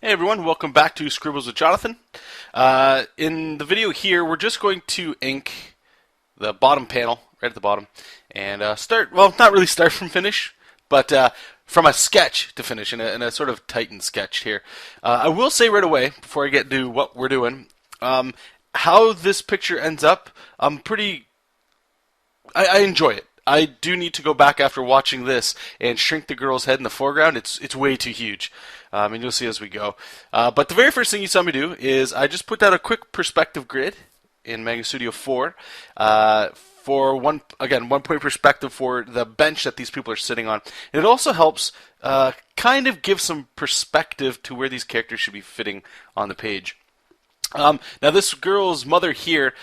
Hey everyone, welcome back to Scribbles with Jonathan. In the video here, we're just going to ink the bottom panel, right at the bottom, and start, well, not really start from finish, but from a sketch to finish, in a sort of tightened sketch here. I will say right away, before I get to what we're doing, how this picture ends up, I enjoy it. I do need to go back after watching this and shrink the girl's head in the foreground. It's way too huge, and you'll see as we go. But the very first thing you saw me do is I just put down a quick perspective grid in Manga Studio 4 for one point perspective for the bench that these people are sitting on. And it also helps kind of give some perspective to where these characters should be fitting on the page. Now this girl's mother here,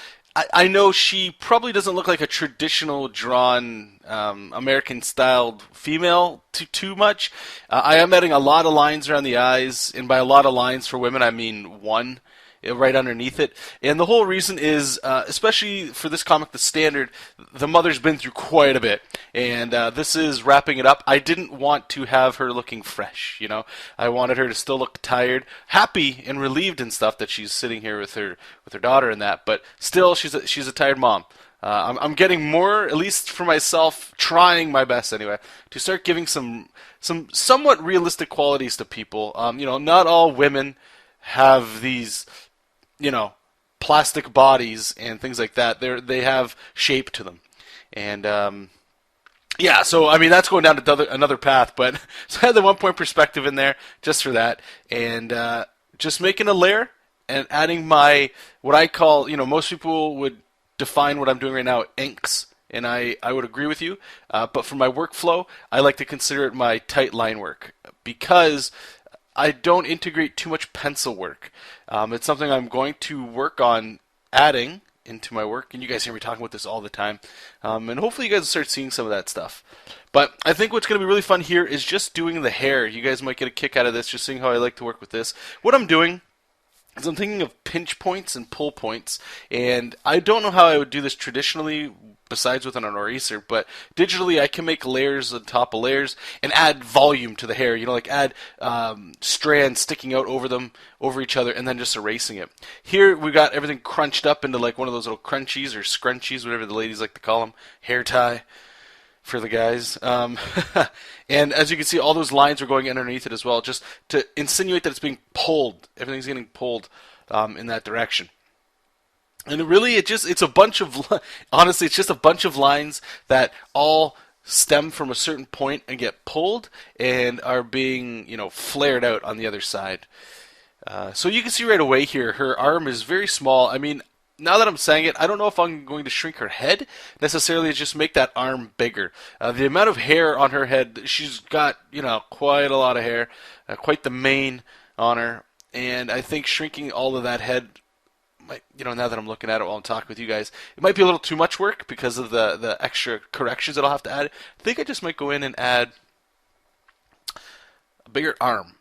I know she probably doesn't look like a traditional drawn American-styled female too much. I am adding a lot of lines around the eyes, and by a lot of lines for women, I mean one right underneath it. And the whole reason is, especially for this comic, The Standard, the mother's been through quite a bit, and this is wrapping it up. I didn't want to have her looking fresh, you know. I wanted her to still look tired, happy and relieved and stuff that she's sitting here with her daughter and that, but still she's a tired mom. I'm getting more, at least for myself, trying my best anyway, to start giving some somewhat realistic qualities to people. You know, not all women have these, you know, plastic bodies and things like that. They have shape to them, and yeah. So I mean, that's going down to another path. But so I had the 1 point perspective in there just for that, and just making a layer and adding my what I call, you know, most people would define what I'm doing right now inks, and I would agree with you. But for my workflow, I like to consider it my tight line work because I don't integrate too much pencil work. It's something I'm going to work on adding into my work, and you guys hear me talking about this all the time. And hopefully you guys will start seeing some of that stuff. But I think what's going to be really fun here is just doing the hair. You guys might get a kick out of this, just seeing how I like to work with this. What I'm doing is I'm thinking of pinch points and pull points, and I don't know how I would do this traditionally besides with an eraser, but digitally I can make layers on top of layers and add volume to the hair, you know, like add strands sticking out over each other and then just erasing it. Here we've got everything crunched up into like one of those little crunchies or scrunchies, whatever the ladies like to call them, hair tie for the guys. And as you can see, all those lines are going underneath it as well, just to insinuate that it's being pulled. Everything's getting pulled in that direction. And really, it's a bunch of, honestly, it's just a bunch of lines that all stem from a certain point and get pulled and are being, you know, flared out on the other side. So you can see right away here, her arm is very small. I mean, now that I'm saying it, I don't know if I'm going to shrink her head necessarily, just make that arm bigger. The amount of hair on her head, she's got, you know, quite a lot of hair, quite the mane on her, and I think shrinking all of that head, you know, now that I'm looking at it while I'm talking with you guys, it might be a little too much work because of the extra corrections that I'll have to add. I think I just might go in and add a bigger arm.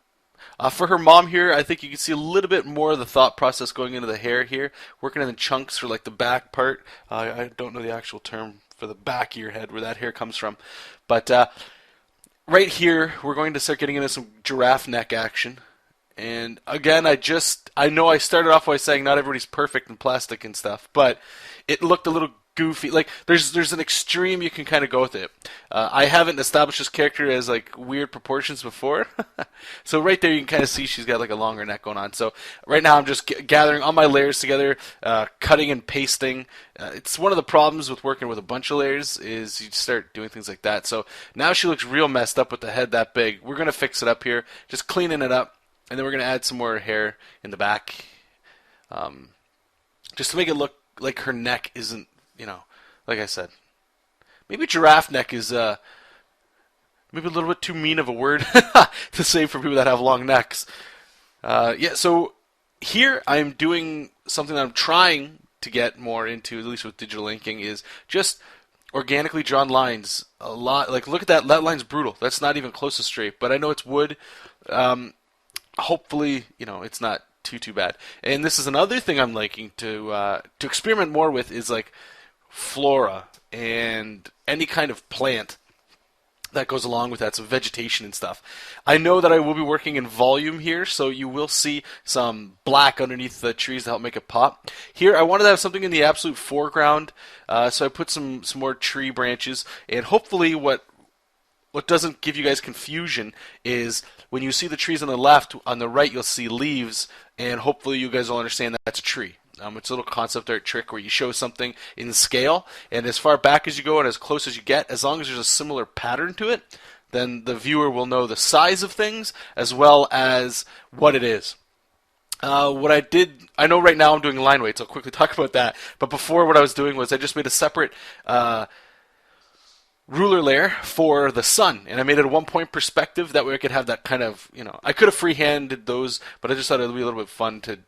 For her mom here, I think you can see a little bit more of the thought process going into the hair here, working in the chunks for like the back part. I don't know the actual term for the back of your head where that hair comes from, but right here we're going to start getting into some giraffe neck action. And again, I know I started off by saying not everybody's perfect in plastic and stuff, but it looked a little goofy. Like there's an extreme you can kind of go with it. I haven't established this character as like weird proportions before, so right there you can kind of see she's got like a longer neck going on. So right now I'm just gathering all my layers together, cutting and pasting. It's one of the problems with working with a bunch of layers is you start doing things like that. So now she looks real messed up with the head that big. We're gonna fix it up here, just cleaning it up. And then we're going to add some more hair in the back, just to make it look like her neck isn't, you know, like I said. Maybe giraffe neck is maybe a little bit too mean of a word to say for people that have long necks. Yeah, so here I'm doing something that I'm trying to get more into, at least with digital inking, is just organically drawn lines. A lot, like look at that line's brutal. That's not even close to straight, but I know it's wood. Hopefully, you know, it's not too bad. And this is another thing I'm liking to experiment more with is like flora and any kind of plant. that goes along with that, some vegetation and stuff. I know that I will be working in volume here, so you will see some black underneath the trees to help make it pop. Here, I wanted to have something in the absolute foreground, so I put some more tree branches, and hopefully what doesn't give you guys confusion is when you see the trees on the left, on the right you'll see leaves, and hopefully you guys will understand that that's a tree. It's a little concept art trick where you show something in scale, and as far back as you go and as close as you get, as long as there's a similar pattern to it, then the viewer will know the size of things as well as what it is. What I did, I know right now I'm doing line weights, I'll quickly talk about that, but before what I was doing was I just made a separate ruler layer for the sun, and I made it a 1 point perspective. That way I could have that kind of, I could have freehanded those, but I just thought it would be a little bit fun to,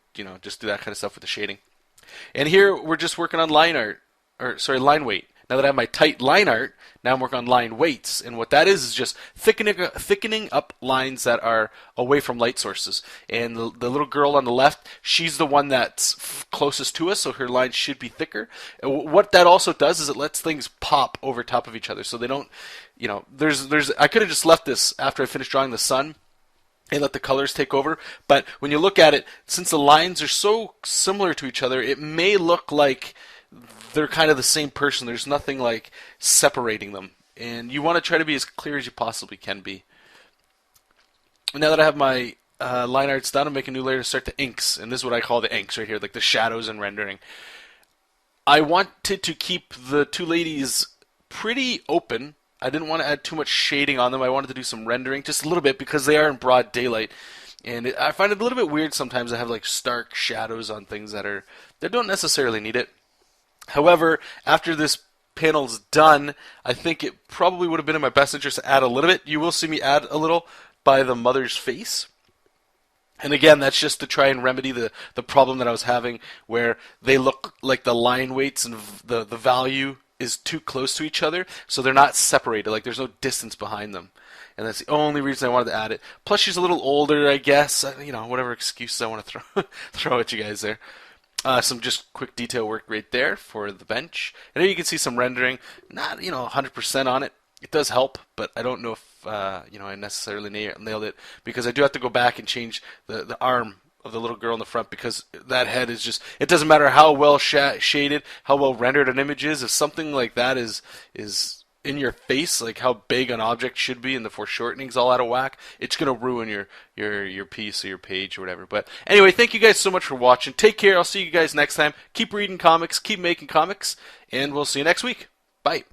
just do that kind of stuff with the shading. And here we're just working on line weight. Now that I have my tight line art, now I'm working on line weights, and what that is just thickening up lines that are away from light sources. And the little girl on the left, she's the one that's closest to us, so her lines should be thicker. And what that also does is it lets things pop over top of each other, so they don't, I could have just left this after I finished drawing the sun and let the colors take over, but when you look at it, since the lines are so similar to each other, it may look like they're kind of the same person. There's nothing like separating them, and you want to try to be as clear as you possibly can be. Now that I have my line arts done, I'm making a new layer to start the inks, and this is what I call the inks right here, like the shadows and rendering. I wanted to keep the two ladies pretty open. I didn't want to add too much shading on them. I wanted to do some rendering, just a little bit, because they are in broad daylight. And I find it a little bit weird sometimes to have like stark shadows on things that don't necessarily need it. However, after this panel's done, I think it probably would have been in my best interest to add a little bit. You will see me add a little by the mother's face. And again, that's just to try and remedy the problem that I was having where they look like the line weights and the value is too close to each other, so they're not separated, like there's no distance behind them. And that's the only reason I wanted to add it. Plus she's a little older, I guess. Whatever excuses I want to throw at you guys there. Some just quick detail work right there for the bench. And here you can see some rendering. Not, 100% on it. It does help, but I don't know if, I necessarily nailed it, because I do have to go back and change the arm of the little girl in the front, because that head is just, it doesn't matter how well shaded, how well rendered an image is, if something like that is in your face, like how big an object should be and the foreshortening's all out of whack, it's going to ruin your piece or your page or whatever. But anyway, thank you guys so much for watching. Take care. I'll see you guys next time. Keep reading comics, keep making comics, and we'll see you next week. Bye.